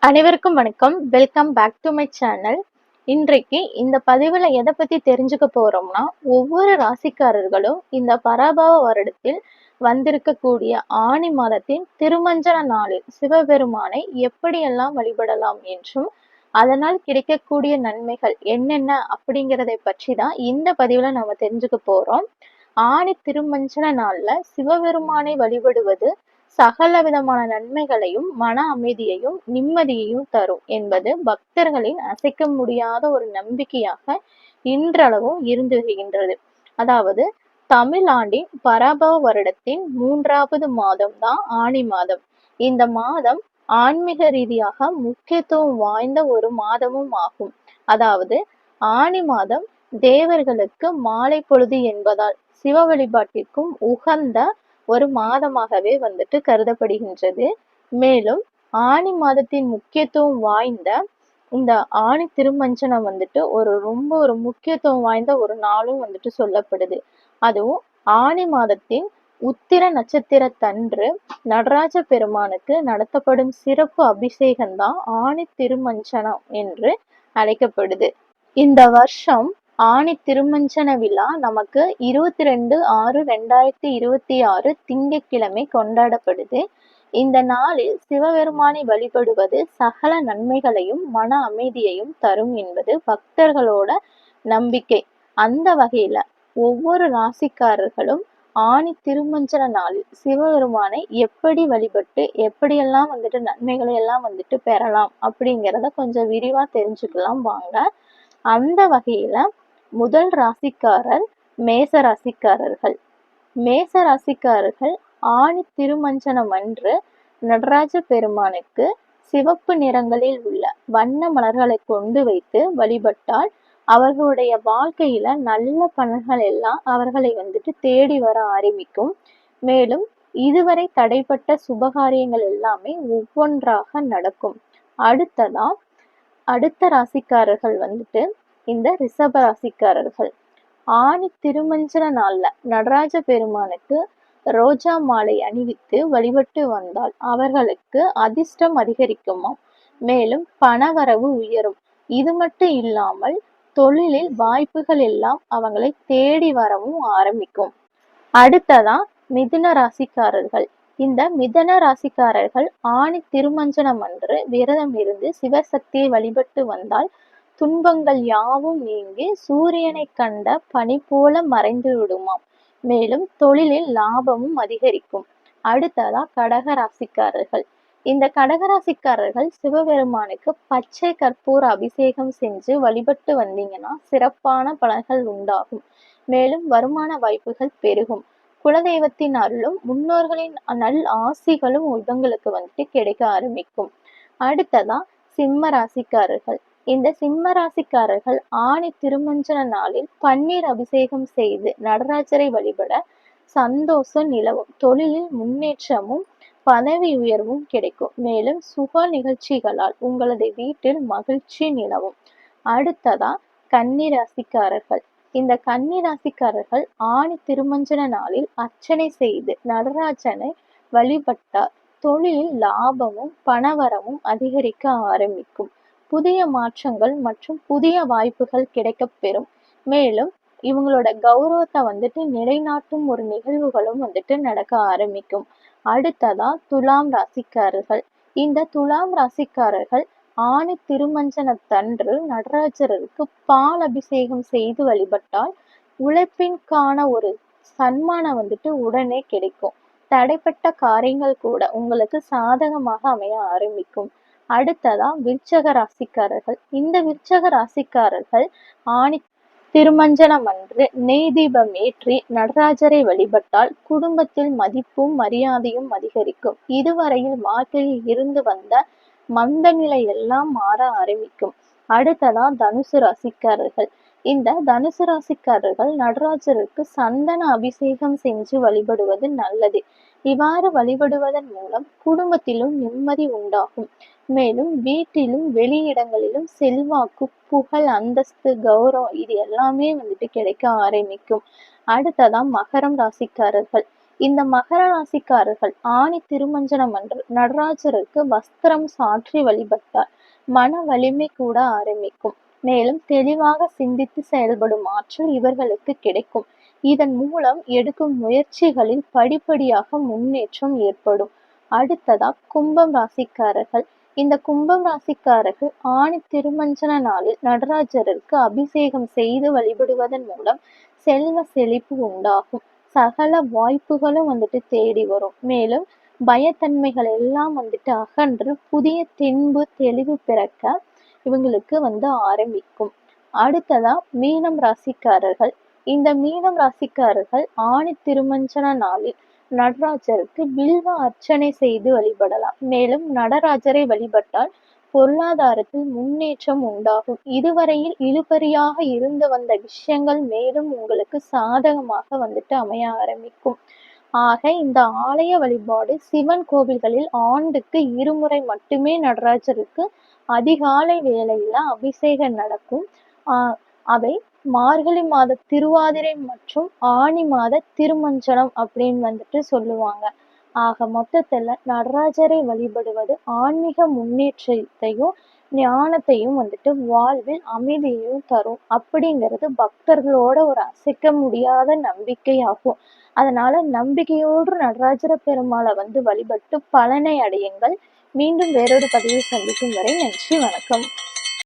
அனைவருக்கும் வணக்கம். Welcome back to my channel. இன்றைக்கு இந்த பதிவுல எத பத்தி தெரிஞ்சுக்க போறோம்னா, ஒவ்வொரு ராசிக்காரர்களும் இந்த பராபவ வருடத்தில் வந்திருக்கக்கூடிய ஆனி மாதத்தின் திருமஞ்சன நாளில் சிவபெருமானை எப்படியெல்லாம் வழிபடலாம் என்றும், அதனால் கிடைக்கக்கூடிய நன்மைகள் என்னென்ன அப்படிங்கிறதை பற்றி தான் இந்த பதிவுல நம்ம தெரிஞ்சுக்க போறோம். ஆனி திருமஞ்சன நாள்ல சிவபெருமானை வழிபடுவது சகல விதமான நன்மைகளையும், மன அமைதியையும், நிம்மதியையும் தரும் என்பது பக்தர்களின் அசைக்க முடியாத ஒரு நம்பிக்கையாக இன்றளவும் இருந்து வருகின்றது. அதாவது தமிழ் ஆண்டின் பராபவ வருடத்தின் 3வது மாதம் தான் ஆனி மாதம். இந்த மாதம் ஆன்மீக ரீதியாக முக்கியத்துவம் வாய்ந்த ஒரு மாதமும் ஆகும். அதாவது ஆனி மாதம் தேவர்களுக்கு மாலை பொழுது என்பதால் சிவ வழிபாட்டிற்கும் உகந்த ஒரு மாதமாகவே கருதப்படுகின்றது. மேலும் ஆனி மாதத்தின் முக்கியத்துவம் வாய்ந்த இந்த ஆனி திருமஞ்சனம் ரொம்ப ஒரு முக்கியத்துவம் வாய்ந்த ஒரு நாளும் சொல்லப்படுது. அதுவும் ஆனி மாதத்தின் உத்திர நட்சத்திரத்தன்று நடராஜ பெருமானுக்கு நடத்தப்படும் சிறப்பு அபிஷேகம்தான் ஆனி திருமஞ்சனம் என்று அழைக்கப்படுது. இந்த வருஷம் ஆனி திருமஞ்சன விழா நமக்கு 22/6/2026 திங்கட்கிழமை கொண்டாடப்படுது. இந்த நாளில் சிவபெருமானை வழிபடுவது சகல நன்மைகளையும் மன அமைதியையும் தரும் என்பது பக்தர்களோட நம்பிக்கை. அந்த வகையில ஒவ்வொரு ராசிக்காரர்களும் ஆனி திருமஞ்சன நாளில் சிவபெருமானை எப்படி வழிபட்டு எப்படியெல்லாம் நன்மைகளை எல்லாம் பெறலாம் அப்படிங்கிறத கொஞ்சம் விரிவா தெரிஞ்சுக்கலாம் வாங்க. அந்த வகையில முதல் ராசிக்காரர் மேச ராசிக்காரர்கள். மேச ராசிக்காரர்கள் ஆனி திருமஞ்சனம் அன்று நடராஜ பெருமானுக்கு சிவப்பு நிறங்களில் உள்ள வண்ண மலர்களை கொண்டு வைத்து வழிபட்டால் அவர்களுடைய வாழ்க்கையில நல்ல பலன்கள் எல்லாம் அவர்களை தேடி வர ஆரம்பிக்கும். மேலும் இதுவரை தடைப்பட்ட சுபகாரியங்கள் எல்லாமே ஒவ்வொன்றாக நடக்கும். அடுத்த ராசிக்காரர்கள் இந்த ரிஷப ராசிக்காரர்கள். ஆனி திருமஞ்சன நாள்ல நடராஜ பெருமானுக்கு ரோஜா மாலை அணிவித்து வழிபட்டு வந்தால் அவர்களுக்கு அதிர்ஷ்டம் அதிகரிக்குமாம். மேலும் பணவரவு உயரும். இது மட்டும் இல்லாமல் தொழிலில் வாய்ப்புகள் எல்லாம் அவங்களை தேடி வரவும் ஆரம்பிக்கும். அடுத்ததா மிதுன ராசிக்காரர்கள். இந்த மிதுன ராசிக்காரர்கள் ஆனி திருமஞ்சனம் அன்று விரதம் இருந்து சிவசக்தியை வழிபட்டு வந்தால் துன்பங்கள் யாவும் நீங்கி சூரியனை கண்ட பனி போல மறைந்து விடுமாம். மேலும் தொழிலில் லாபமும் அதிகரிக்கும். அடுத்ததா கடக ராசிக்காரர்கள். இந்த கடகராசிக்காரர்கள் சிவபெருமானுக்கு பச்சை கற்பூர அபிஷேகம் செஞ்சு வழிபட்டு வந்தீங்கன்னா சிறப்பான பலன்கள் உண்டாகும். மேலும் வருமான வாய்ப்புகள் பெருகும். குலதெய்வத்தின் அருளும் முன்னோர்களின் நல் ஆசிகளும் இவங்களுக்கு கிடைக்க ஆரம்பிக்கும். அடுத்ததா சிம்ம ராசிக்காரர்கள். இந்த சிம்ம ராசிக்காரர்கள் ஆனி திருமஞ்சன நாளில் பன்னீர் அபிஷேகம் செய்து நடராஜரை வழிபட சந்தோஷம் நிலவும். தொழிலில் முன்னேற்றமும் பதவி உயர்வும் கிடைக்கும். மேலும் சுப நிகழ்ச்சிகளால் உங்களது வீட்டில் மகிழ்ச்சி நிலவும். அடுத்ததா கன்னி ராசிக்காரர்கள். இந்த கன்னி ராசிக்காரர்கள் ஆனி திருமஞ்சன நாளில் அர்ச்சனை செய்து நடராஜனை வழிபட்டால் தொழிலில் லாபமும் பணவரமும் அதிகரிக்க ஆரம்பிக்கும். புதிய மாற்றங்கள் மற்றும் புதிய வாய்ப்புகள் கிடைக்கப்பெறும். மேலும் இவங்களோட கௌரவத்தை நிலைநாட்டும் ஒரு நிகழ்வுகளும் நடக்க ஆரம்பிக்கும். அடுத்ததா துலாம் ராசிக்காரர்கள். இந்த துலாம் ராசிக்காரர்கள் ஆனி திருமஞ்சனத்தன்று நடராஜருக்கு பால் அபிஷேகம் செய்து வழிபட்டால் உழைப்பின்கான ஒரு சன்மானம் உடனே கிடைக்கும். தடைப்பட்ட காரியங்கள் கூட உங்களுக்கு சாதகமாக அமைய ஆரம்பிக்கும். அடுத்ததா விருச்சக ராசிக்காரர்கள். இந்த விருச்சக ராசிக்காரர்கள் ஆனி திருமஞ்சனம் அன்று நெய் தீபம் ஏற்றி நடராஜரை வழிபட்டால் குடும்பத்தில் மதிப்பும் மரியாதையும் அதிகரிக்கும். இதுவரையில் வாழ்க்கையில் இருந்து வந்த மந்த நிலை எல்லாம் மாற ஆரம்பிக்கும். அடுத்ததா தனுசு ராசிக்காரர்கள். இந்த தனுசு ராசிக்காரர்கள் நடராஜருக்கு சந்தன அபிஷேகம் செஞ்சு வழிபடுவது நல்லது. இவ்வாறு வழிபடுவதன் மூலம் குடும்பத்திலும் நிம்மதி உண்டாகும். மேலும் வீட்டிலும் வெளியிடங்களிலும் செல்வாக்கு, புகழ், அந்தஸ்து, கௌரவம் இது எல்லாமே கிடைக்க ஆரம்பிக்கும். அடுத்ததா மகரம் ராசிக்காரர்கள். இந்த மகர ராசிக்காரர்கள் ஆணி திருமஞ்சனம் அன்று நடராஜருக்கு வஸ்திரம் சாற்றி வழிபட்டால் மன வலிமை கூட ஆரம்பிக்கும். மேலும் தெளிவாக சிந்தித்து செயல்படும் ஆற்றல் இவர்களுக்கு கிடைக்கும். இதன் மூலம் எடுக்கும் முயற்சிகளில் படிப்படியாக முன்னேற்றம் ஏற்படும். அடுத்ததா கும்பம் ராசிக்காரர்கள். இந்த கும்பம் ராசிக்காரர்கள் ஆணி திருமஞ்சன நாளில் நடராஜருக்கு அபிஷேகம் செய்து வழிபடுவதன் மூலம் செல்வ செழிப்பு உண்டாகும். சகல வாய்ப்புகளும் தேடி வரும். மேலும் பயத்தன்மைகள் எல்லாம் அகன்று புதிய தென்பு தெளிவு பிறக்க இவங்களுக்கு ஆரம்பிக்கும். அடுத்ததா மீனம் ராசிக்காரர்கள். இந்த மீனம் ராசிக்காரர்கள் ஆணி திருமஞ்சன நாளில் நடராஜருக்கு வில்வ அர்ச்சனை செய்து வழிபடலாம். மேலும் நடராஜரை வழிபட்டால் பொருளாதாரத்தில் முன்னேற்றம் உண்டாகும். இதுவரையில் இழுபறியாக இருந்து வந்த விஷயங்கள் மேலும் உங்களுக்கு சாதகமாக அமைய ஆரம்பிக்கும். ஆக இந்த ஆலய வழிபாடு சிவன் கோவில்களில் ஆண்டுக்கு இருமுறை மட்டுமே நடராஜருக்கு அதிகாலை வேளையில அபிஷேகம் நடக்கும். அவை மார்கழி மாத திருவாதிரை மற்றும் ஆனி மாத திருமஞ்சனம் அப்படின்னு சொல்லுவாங்க. ஆக மொத்தத்துல நடராஜரை வழிபடுவது ஆன்மீக முன்னேற்றத்தையும் ஞானத்தையும் வாழ்வில் அமைதியையும் தரும் அப்படிங்கிறது பக்தர்களோட ஒரு அசைக்க முடியாத நம்பிக்கையாகும். அதனால நம்பிக்கையோடு நடராஜர பெருமாளை வழிபட்டு பலனை அடையுங்கள். மீண்டும் வேறொரு பதிவில் சந்திக்கும் வரை நன்றி, வணக்கம்.